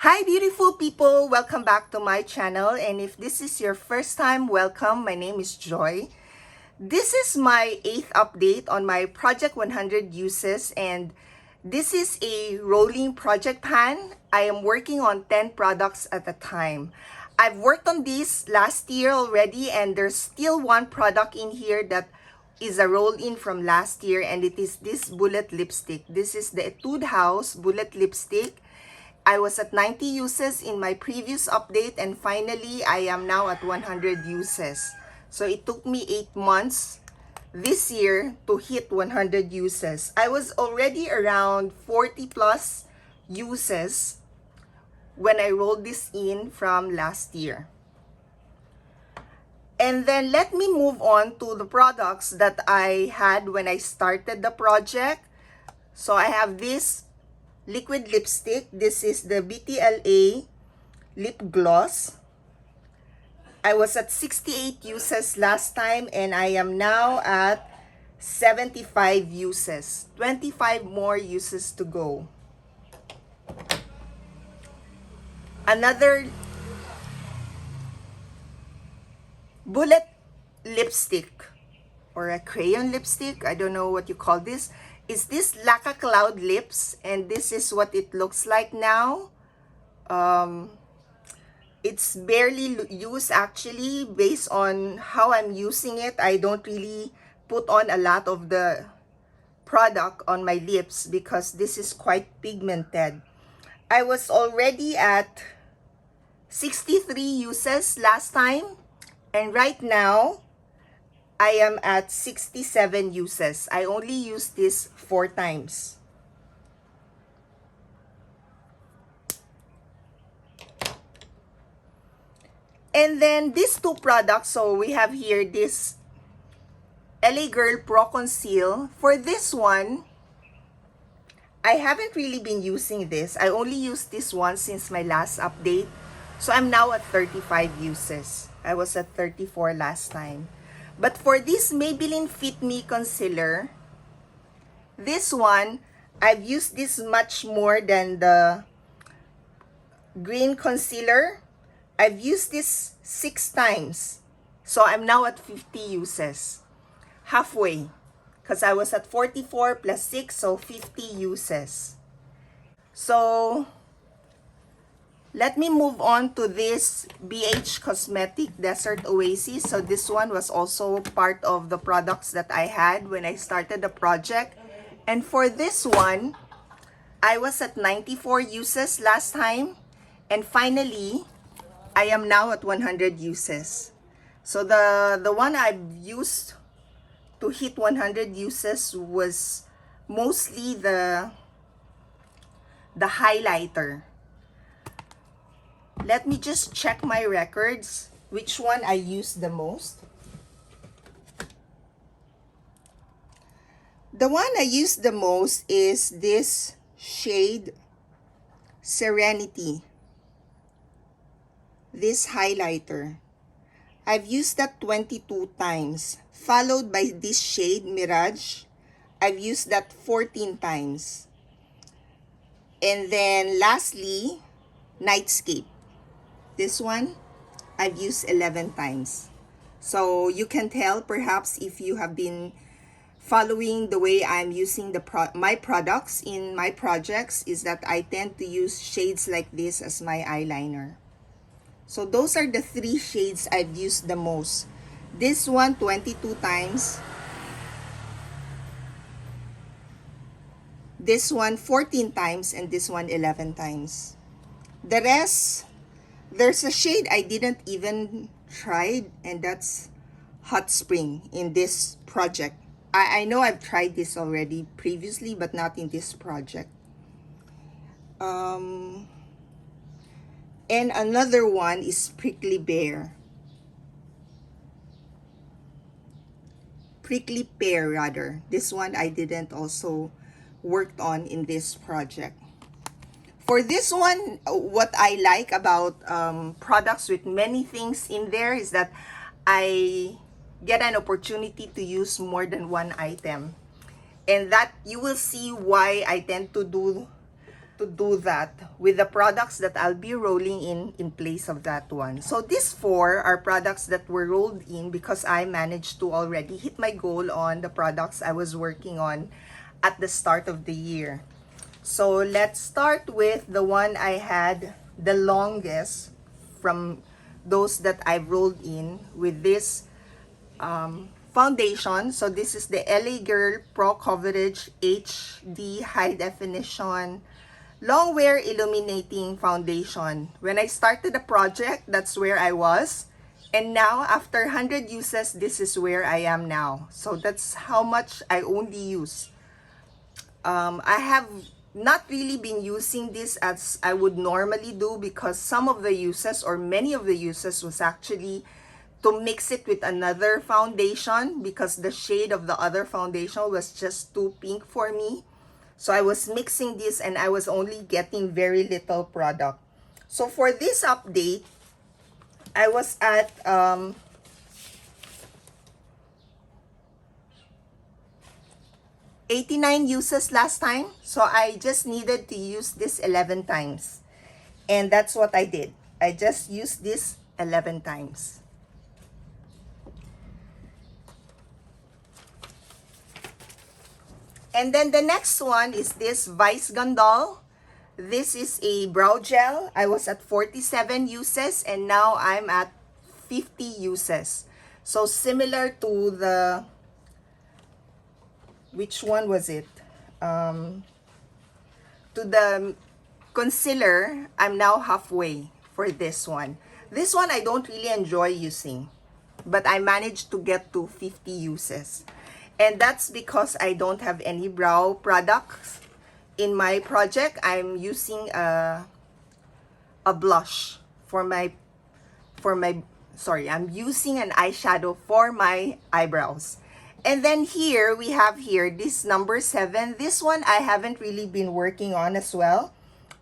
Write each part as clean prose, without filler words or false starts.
Hi beautiful people! Welcome back to my channel, and if this is your first time, welcome. My name is Joy. This is my 8th update on my Project 100 uses, and this is a rolling project pan. I am working on 10 products at a time. I've worked on this last year already, and there's still one product in here that is a roll-in from last year, and it is this bullet lipstick. This is the Etude House bullet lipstick. I was at 90 uses in my previous update, and finally I am now at 100 uses. So it took me 8 months this year to hit 100 uses. I was already around 40 plus uses when I rolled this in from last year. And then let me move on to the products that I had when I started the project. So I have this liquid lipstick. This is the BTLA lip gloss. I was at 68 uses last time, and I am now at 75 uses. 25 more uses to go. Another bullet lipstick or a crayon lipstick, I don't know what you call this, is this Laka Cloud Lips, and this is what it looks like now. It's barely used actually. Based on how I'm using it, I don't really put on a lot of the product on my lips because this is quite pigmented. I was already at 63 uses last time, and right now I am at 67 uses. I only used this 4 times. And then these two products, so we have here this LA Girl Pro Conceal. For this one, I haven't really been using this. I only used this one since my last update. So I'm now at 35 uses. I was at 34 last time. But for this Maybelline Fit Me Concealer, this one, I've used this much more than the green concealer. I've used this 6 times. So I'm now at 50 uses. Halfway. Because I was at 44 plus 6, so 50 uses. So let me move on to this BH Cosmetic Desert Oasis. So this one was also part of the products that I had when I started the project. And for this one, I was at 94 uses last time. And finally, I am now at 100 uses. So the one I've used to hit 100 uses was mostly the highlighter. Let me just check my records, which one I used the most. The one I used the most is this shade Serenity. This highlighter. I've used that 22 times, followed by this shade Mirage. I've used that 14 times. And then lastly, Nightscape. This one, I've used 11 times. So you can tell perhaps if you have been following the way I'm using my products in my projects, is that I tend to use shades like this as my eyeliner. So those are the 3 shades I've used the most. This one 22 times. This one 14 times, and this one 11 times. The rest, there's a shade I didn't even try, and that's Hot Spring in this project. I know I've tried this already previously, but not in this project. And another one is Prickly Pear. Prickly Pear rather. This one I didn't also worked on in this project. For this one, what I like about products with many things in there is that I get an opportunity to use more than one item. And that you will see why I tend to to do that with the products that I'll be rolling in place of that one. So these four are products that were rolled in because I managed to already hit my goal on the products I was working on at the start of the year. So let's start with the one I had the longest from those that I've rolled in with this foundation. So this is the LA Girl Pro Coverage HD High Definition Long Wear Illuminating Foundation. When I started the project, that's where I was. And now, after 100 uses, this is where I am now. So that's how much I only use. I have not really been using this as I would normally do because some of the uses or many of the uses was actually to mix it with another foundation because the shade of the other foundation was just too pink for me. So I was mixing this and I was only getting very little product. So for this update, I was at 89 uses last time. So I just needed to use this 11 times. And that's what I did. I just used this 11 times. And then the next one is this Vice Gandol. This is a brow gel. I was at 47 uses and now I'm at 50 uses. So similar to the, which one was it? To the concealer, I'm now halfway for this one. This one I don't really enjoy using, but I managed to get to 50 uses. And that's because I don't have any brow products in my project. I'm using a blush I'm using an eyeshadow for my eyebrows. And then here we have this number 7. This one I haven't really been working on as well.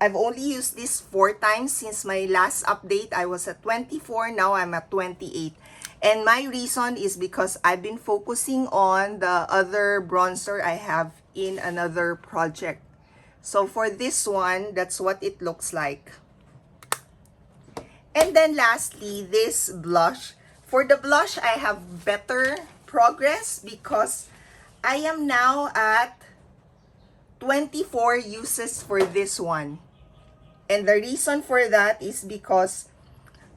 I've only used this 4 times since my last update. I was at 24, now I'm at 28. And my reason is because I've been focusing on the other bronzer I have in another project. So for this one, that's what it looks like. And then lastly, this blush. For the blush, I have better progress because I am now at 24 uses for this one. And the reason for that is because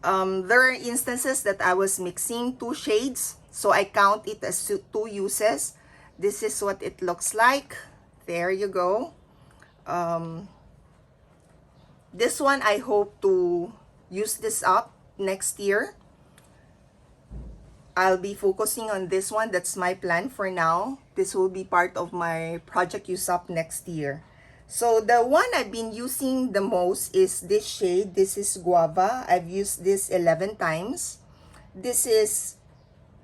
there are instances that I was mixing 2 shades, so I count it as 2 uses. This is what it looks like. There you go. This one I hope to use this up next year. I'll be focusing on this one. That's my plan for now. This will be part of my project use up next year. So the one I've been using the most is this shade. This is Guava. I've used this 11 times. This is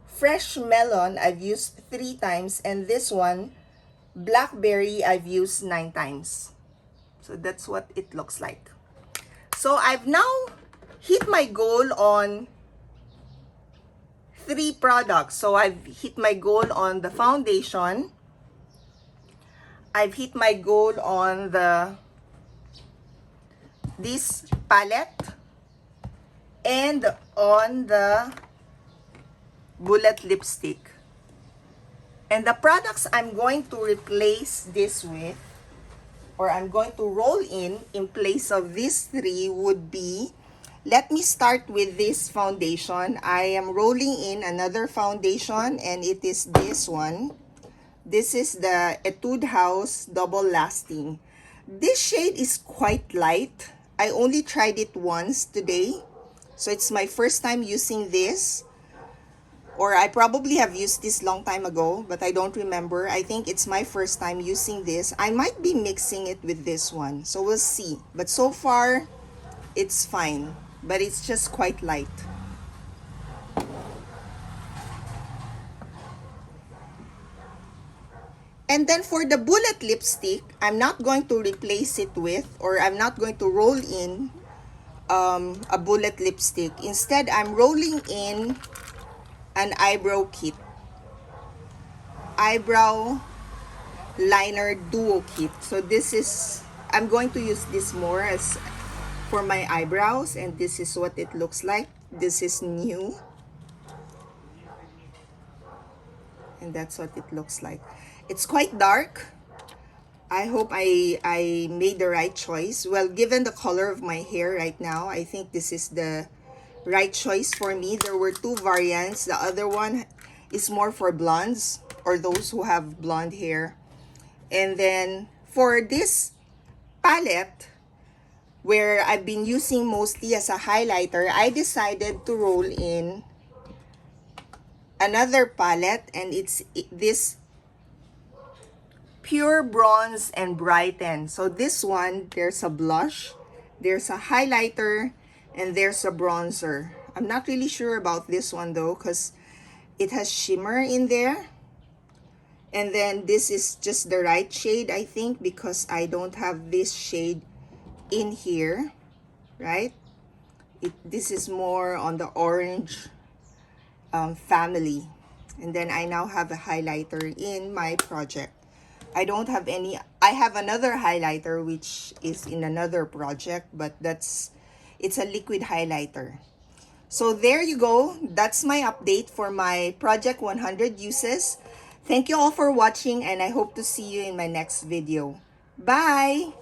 Fresh Melon. I've used 3 times. And this one, Blackberry, I've used 9 times. So that's what it looks like. So I've now hit my goal on 3 products. So I've hit my goal on the foundation. I've hit my goal on this palette and on the bullet lipstick. And the products I'm going to replace this with, or I'm going to roll in place of these 3 would be, let me start with this foundation. I am rolling in another foundation and it is this one. This is the Etude House Double Lasting. This shade is quite light. I only tried it once today. So it's my first time using this. Or I probably have used this long time ago, but I don't remember. I think it's my first time using this. I might be mixing it with this one. So we'll see. But so far, it's fine. But it's just quite light. And then for the bullet lipstick, I'm not going to replace it with, or I'm not going to roll in a bullet lipstick. Instead, I'm rolling in an eyebrow kit. Eyebrow liner duo kit. So this is I'm going to use this more as for my eyebrows, and this is what it looks like. This is new, and that's what it looks like. It's quite dark. I hope I made the right choice. Well, given the color of my hair right now, I think this is the right choice for me. There were two variants. The other one is more for blondes or those who have blonde hair. And then for this palette, where I've been using mostly as a highlighter, I decided to roll in another palette, and it's this Pure Bronze and Brighten. So this one, there's a blush, there's a highlighter, and there's a bronzer. I'm not really sure about this one though, because it has shimmer in there. And then this is just the right shade, I think, because I don't have this shade in here, right? This is more on the orange family. And then I now have a highlighter in my project. I don't have any, I have another highlighter which is in another project, but it's a liquid highlighter. So there you go. That's my update for my Project 100 uses. Thank you all for watching, and I hope to see you in my next video. Bye!